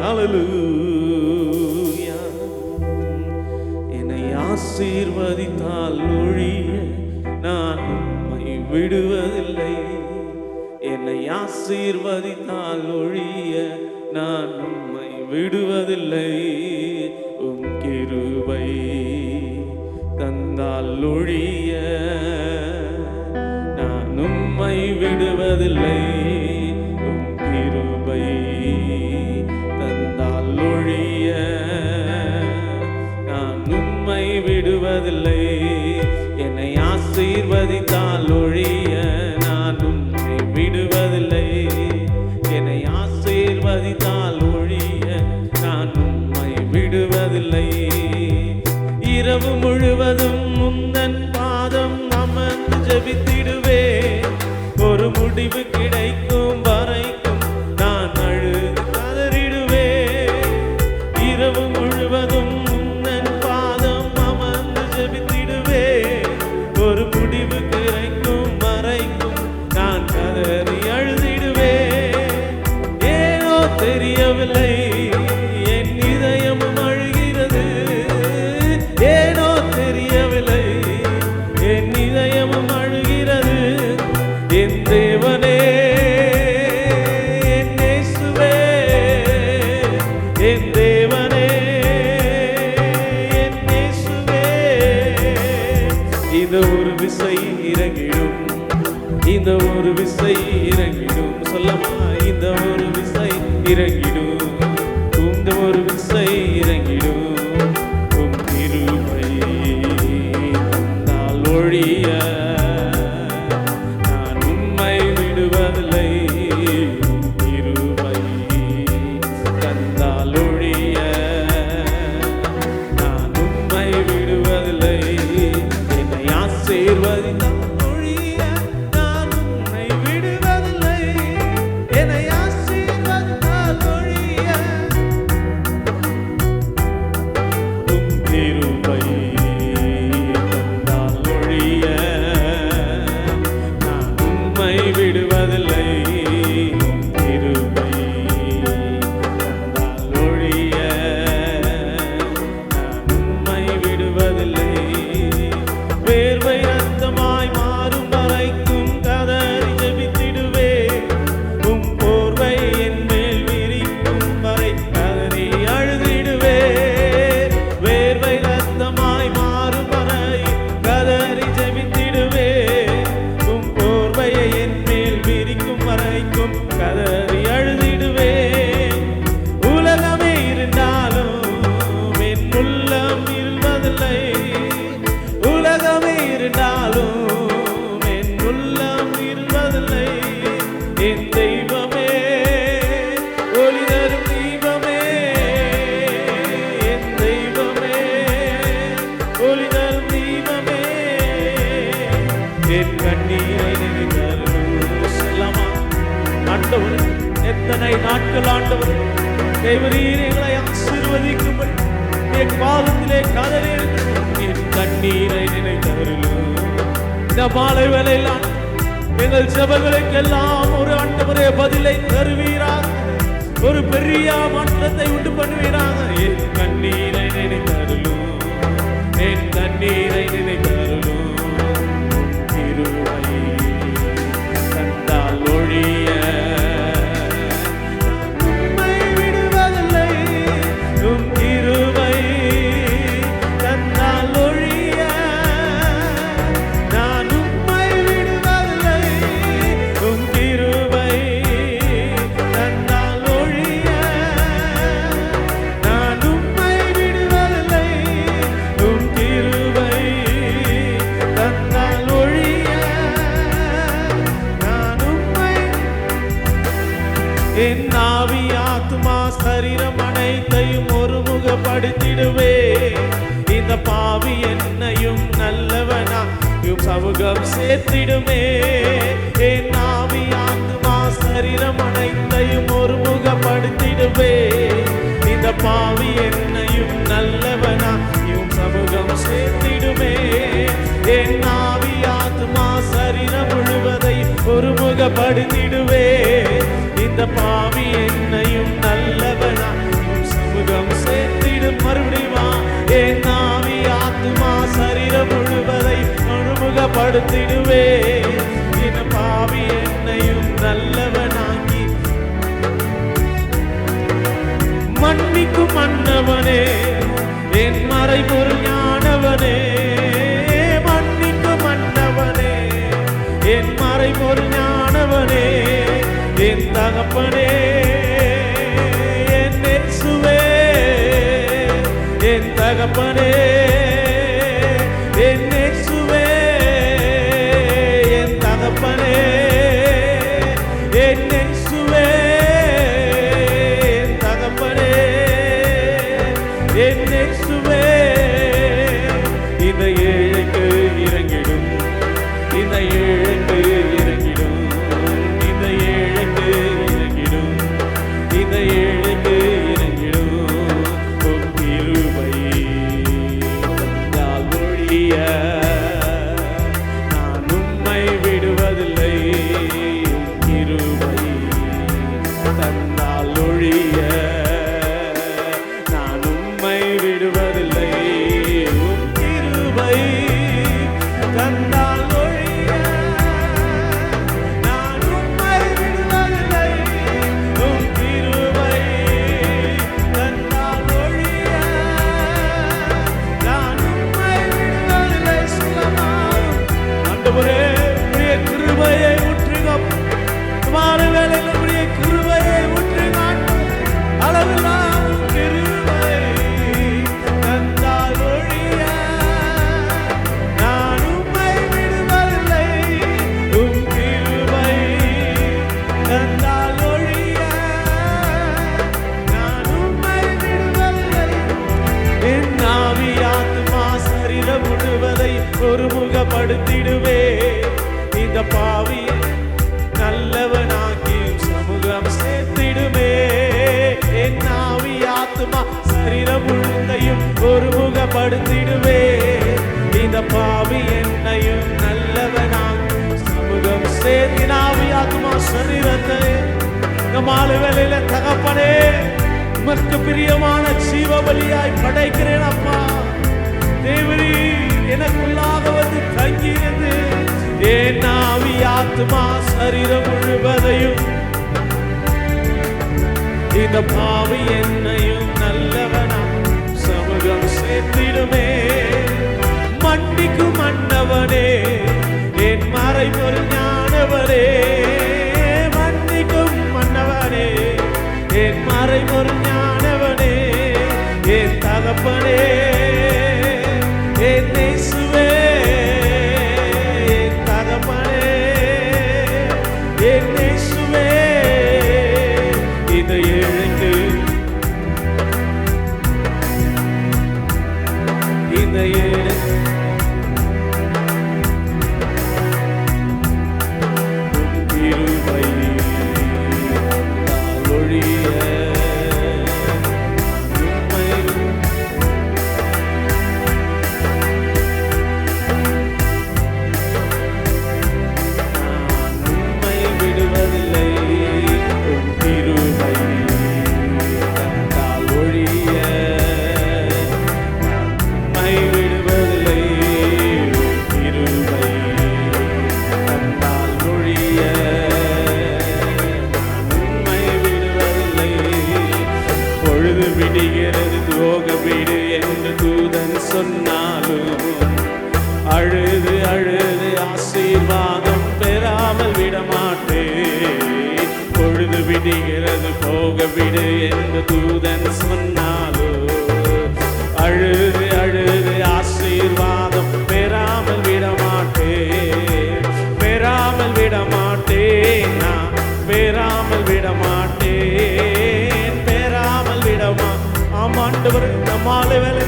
ஹல்லேலூயா. என்னை ஆசீர்வதித்தால் ஒழிய நான் உம்மை விடுவதில்லை. என்னை ஆசீர்வதித்தால் ஒழிய நான் உம்மை விடுவதில்லை. உம் கிருபை தந்தால் ஒழிய நான் உம்மை விடுவதில்லை. உம் கிருபை தந்தால் ஒழிய நான் உம்மை விடுவதில்லை. என்னை ஆசீர்வதித்தால் ஒழிய நான் உம்மை விடுவதில்லை. என்னை ஆசீர்வதித்தால் ஒழிய நான் உம்மை விடுவதில்லை. இரவு முழுவதும் முந்தன் பாதம் அமர்ந்து ஜெபித்திடுவே. ஒரு முடிவு கிடைக்கும் வரைக்கும் நான் அழுது கதறிடுவே. இரவு முழுவதும் முந்தன் பாதம் அமர்ந்து ஜெபித்திடுவே. ஒரு முடிவு கிடைக்கும் வரைக்கும் நான் கதறி அழுதிடுவே. ஏனோ தெரியவில்லை என் இதயமும் அழுகிறது. ஏனோ தெரியவில்லை என் இதயமும் அழுகிறது. என் தேவனே என் இயேசுவே, என் தேவனே என் இயேசுவே. இந்த ஒரு விசை இறங்கிடும், இந்த ஒரு விசை இறங்கிடும். சொல்லமா, இந்த ஒரு விசை இறங்கிடும், இந்த ஒரு விசை இறங்கிடும். உம் கிருபை தந்தால் ஒழிய நான் உம்மை விடுவதில்லை. உம் கிருபை தந்தால் ஒழிய நான் உம்மை விடுவதில்லை. என்னை ஆசீர்வதித்தால் ஒழிய நான் உம்மை விடுவதில்லை. என்னை ஆசீர்வதித்தால் ஒழிய உம் கிருபை தந்தால் ஒழிய நான் உம்மை விடுவதில்லை. உம் கிருபை தந்தால் ஒழிய நான் உம்மை விடுவதில்லை. வேர்வை ரத்தமாய் மாறும் வரைக்கும் கதறி ஜெபித்திடுவே. உம் போர்வை என் மேல் விரிக்கும் வரை கதறி அழுதிடுவே. வேர்வை ரத்தமாய் மாறும் வரை கதறி ஜெபித்திடுவே. உம் போர்வையை என் மேல் விரிக்கும் வரைக்கும் கதறி அழுதிடுவே. உலகமே இருந்தாலும் என் உள்ளம் இருள்வதில்லை. உலகமே இருந்தாலும் என் உள்ளம் இருள்வதில்லை. என் தெய்வமே ஒளி தரும் தீபமே, என் தெய்வமே ஒளி தரும் தீபமே. என் கண்ணீரை நினைத்தருளும். சொல்லமா, ஆண்டவர் எத்தனை நாட்கள் ஆண்டவர் தேவரீர் எங்களை ஆசீர்வதிக்கும்படி என் பாதத்திலே கதறி இருக்கிறோம். என் கண்ணீரை நினைத்தருளும். இந்த மாலை வேளையில் எங்கள் ஜெபங்களுக்கெல்லாம் ஒரு ஆண்டவரே பதிலை தருவீராக. ஒரு பெரிய மாற்றத்தை உண்டு பண்ணுவீராக. என் கண்ணீரை நினைத்தருளும். என் கண்ணீரை நினைத்தருளும். கிருபை தந்தால் ஒழிய உம்மை விடுவதில்லை. உம் கிருபை தந்தால் ஒழிய நான் உம்மை விடுவதில்லை. உம் கிருபை தந்தால் ஒழிய நான் உம்மை விடுவதில்லை. உம் கிருபை தந்தால் ஒழிய நான் உம்மை. என் ஆவி ஆத்துமா சரீரம் அனைத்தையும் ஒருமுகப்படுத்திடுவே. இந்த பாவி என்னையும் நல்லவனாயும் சமூகம் சேர்த்திடுமே. என் ஆவி ஆத்துமா சரீரம் அனைத்தையும் ஒருமுகப்படுத்திடுவே. இந்த பாவி என்னையும் நல்லவனாயும் சமூகம் சேர்த்திடுமே. என் ஆவி ஆத்துமா சரீரம் முழுவதை ஒருமுகப்படுத்திடுவே. இந்த பாவி என்னையும் நல்லவனா சமூகப்படுத்திடுவே. என் பாவி என்னையும் நல்லவனாக்கி மன்னிக்கும் மன்னவனே, என் மறைபொருள் ஞானவனே. மன்னிக்கும் மன்னவனே, என் மறைபொருள் ஞானவனே, என் தகப்பனே, என் இயேசுவே, என் தகப்பனே, என் இயேசுவே, என் தகப்பனே, என் இயேசுவே, என் தகப்பனே, என் இயேசுவே. இந்த ஏழைக்கு இறங்கிடும், இந்த ஏழைக்கு இறங்கிடும், இந்த ஏழைக்கு இறங்கிடும், இந்த ஏழைக்கு இறங்கிடும். உம் கிருபை தந்தால் ஒழிய நான் உம்மை விடுவதில்லை. உம் கிருபை தந்தால் ஒழிய நான் உம்மை விடுவதில்லை. உம் கிருபை தந்தால் ஒழிய நான் உம்மை விடுவதில்லை. உம் கிருபை தந்தால் ஒழிய நான் உம்மை விடுவதில்லை. சொல்லலாம் ஆண்டவரே, உம்முடைய கிருபையை ஊற்றுகம். மாறு வேளையில் உம்முடைய கிருபையை ஊற்றுகம். அளவில்லாம் கிருபை தந்தால் ஒழிய நான் உம்மை விடுவதில்லை. உம் கிருபை தந்தால் ஒழிய நான் உம்மை விடுவதில்லை. என் ஆவி ஆத்துமா சரீரம் முழுவதை ஒருமுகப்படுத்திடுவே. இந்த பாவி நல்லவனாக்கி சமூகம் சேர்த்திடுமே. என் ஆவி ஆத்துமா சரீரம் முழுதையும் ஒருமுகப்படுத்திடுவே. இந்த பாவி என்னையும் நல்லவனாக்கி சமூகம் சேர்த்தி ஆவி ஆத்துமா சரீரத்தை இந்த மாலை வேளையில தகப்பனே, உமக்கு பிரியமான ஜீவபலியாய் படைக்கிறேன் அப்பா. தேவரீ எனக்குள்ளாக வந்து தங்கியது. என் ஆவி ஆத்துமா சரீரம் முழுவதையும் இந்த பாவி என்னையும் நல்லவனா சமூகம் சேர்த்திடுமே. மன்னிக்கும் மன்னவனே, என் மறைபொருள் ஞானவனே. மன்னிக்கும் மன்னவனே, என் மறைபொருள் ஞானவனே, என் தகப்பனே, என் இயேசுவே, என் தகப்பனே, என் இயேசுவே. இந்த ஏழைக்கு, இந்த ஏழைக்கு உம் கிருபை தந்தால் ஒழிய உம்மை நான் உம்மை விடுவதில்லை. உம் கிருபை தந்தால் ஒழிய நான் உம்மை விடுவதில்லை. உம் கிருபை தந்தால் ஒழிய நான் உம்மை விடுவதில்லை. பொழுது விடுகிறது துரோக வீடு என்று தூதன் சொன்னாலும் அழுது அழுது ஆசீர்வாதம் பெறாமல் விடமாட்டேன். பொழுது விடுகிறது போக விடு என்று தூதன் சொன்னாலும் அழுது அழுது ஆசீர்வாதம் பெறாமல் விடமாட்டேன். பெறாமல் விடமாட்டேன், நான் பெறாமல் விடமாட்டேன். பெறாமல் விடமா ஆமாண்டவர் இந்த மாலை வேலை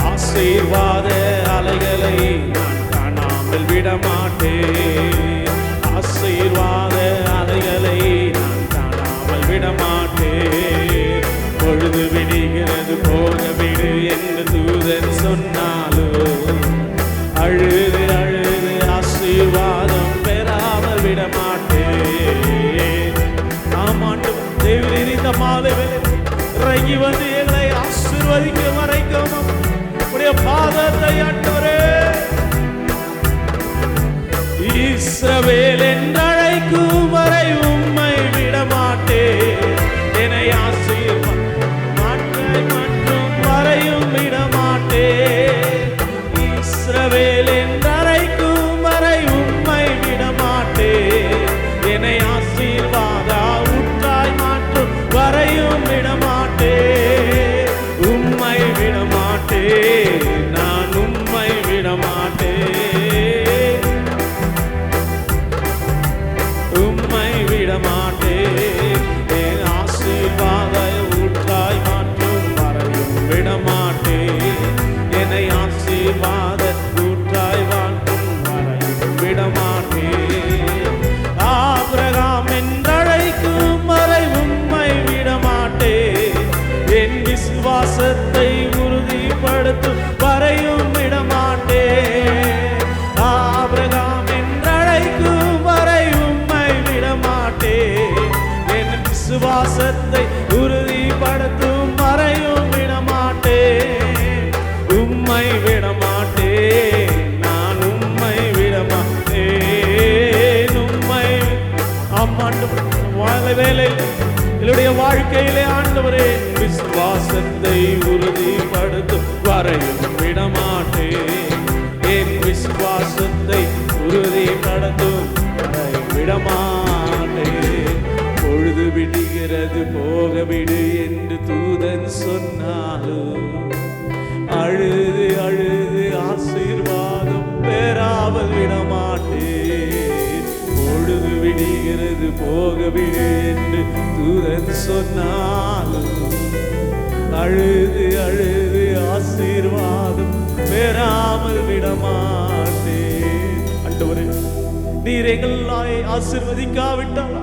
ஆசீர்வாத அலைகளை நான் காணாமல் விடமாட்டேன். ஆசீர்வாத அலைகளை நான் காணாமல் விடமாட்டேன். பொழுது விடுகிறது போக விடு என்று தூதன் சொன்னாலும் அழுது அழுது ஆசீர்வாதம் பெறாமல் விடமாட்டேன். ஆமாண்டு தேவரீர் இந்த மாலை வேலை இறங்கி வந்து எங்களை ஆசீர்வதிக்க வரைக்கும் உடைய பாதத்தை ஆண்டவரே இஸ்ரவேல் என்றழைக்கும் வரை உம்மை விடமாட்டேன். என்னை ஆசீர்வாதம் மற்றும் வரையும் விடமாட்டேன். இஸ்ரவேல் என்றழைக்கும் வரை உம்மை விடமாட்டேன். என்னை ஆசீர்வாத ஊற்றாய் மாற்றும் வரையும் விடமாட்டேன். உம்மை விடமாட்டேன், நான் உம்மை விடமாட்டேன். உம்மை விடமாட்டேன். என் ஆசீர்வாத ஊற்றாய் மாற்றும் வரையும் விடமாட்டேன். என்னை ஆசீர்வாத ஊற்றாய் மாற்றும் வரையும் விடமாட்டேன். ஆபிரகாம் என்றழைக்கும் வரை உம்மை விடமாட்டேன். என் விசுவாசத்தை உறுதிப்படுத்தும் வரையும் விடமாட்டேன். ஆபிரகாம் என்றழைக்கும் வரை உம்மை விடமாட்டேன். என் விசுவாசத்தை உறுதிப்படுத்தும் வரையும் விடமாட்டேன். உம்மை விடமாட்டேன், நான் உம்மை விடமாட்டேன். உம்மை ஆமாண்டு வேலை என்னுடைய வாழ்க்கையிலே ஆண்டவரே விசுவாசத்தை உறுதிப்படுத்தும் வரையும் விடமாட்டேன். என் விசுவாசத்தை உறுதிப்படுத்தும் வரையும் விடமாட்டேன். பொழுது விடுகிறது போக விடு என்று தூதன் சொன்னாலும் அழுது அழுது ஆசீர்வாதம் பெறாமல் விடமாட்டேன். பொழுது விடுகிறது போக விடு என்று தூதன் சொன்னாலும் அழுது அழுது ஆசீர்வாதம் பெறாமல் விடமாட்டேன். ஆண்டவரே, நீர் எங்களை ஆசீர்வதிக்காவிட்டால்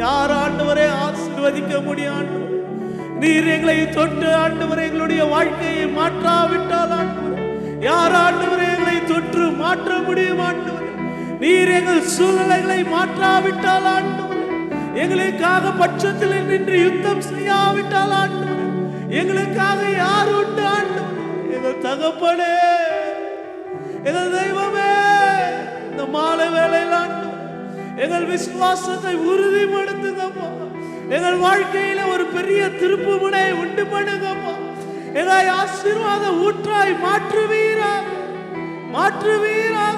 யார் ஆண்டவரே ஆசீர்வதிக்க முடியும்? நீர் எங்களை தொட்டு ஆண்டவரே எங்களுடைய வாழ்க்கையை மாற்றாவிட்டால் ஆண்டவரே யார் ஆண்டவரே எங்களை தொற்று மாற்ற முடியும்? ஆண்டவரே, நீர் எங்கள் சூழ்நிலைகளை மாற்றாவிட்டால் ஆண்டவரே, எங்களுக்காக பட்சத்தில் நின்று யுத்தம் செய்யாவிட்டால் ஆண்டவரே, எங்களுக்காக யார் உண்டு? ஆண்டவரே, எங்கள் தகப்பனே, எங்கள் தெய்வமே, இந்த மாலை வேளையில் ஆண்டவரே எங்கள் விசுவாசத்தை உறுதிப்படுத்துங்கப்பா. எங்கள் வாழ்க்கையில ஒரு பெரிய திருப்பு முனை உண்டு பண்ணுங்கப்பா. எங்களை ஆசீர்வாத ஊற்றாய் மாற்றுவீராக, மாற்றுவீராக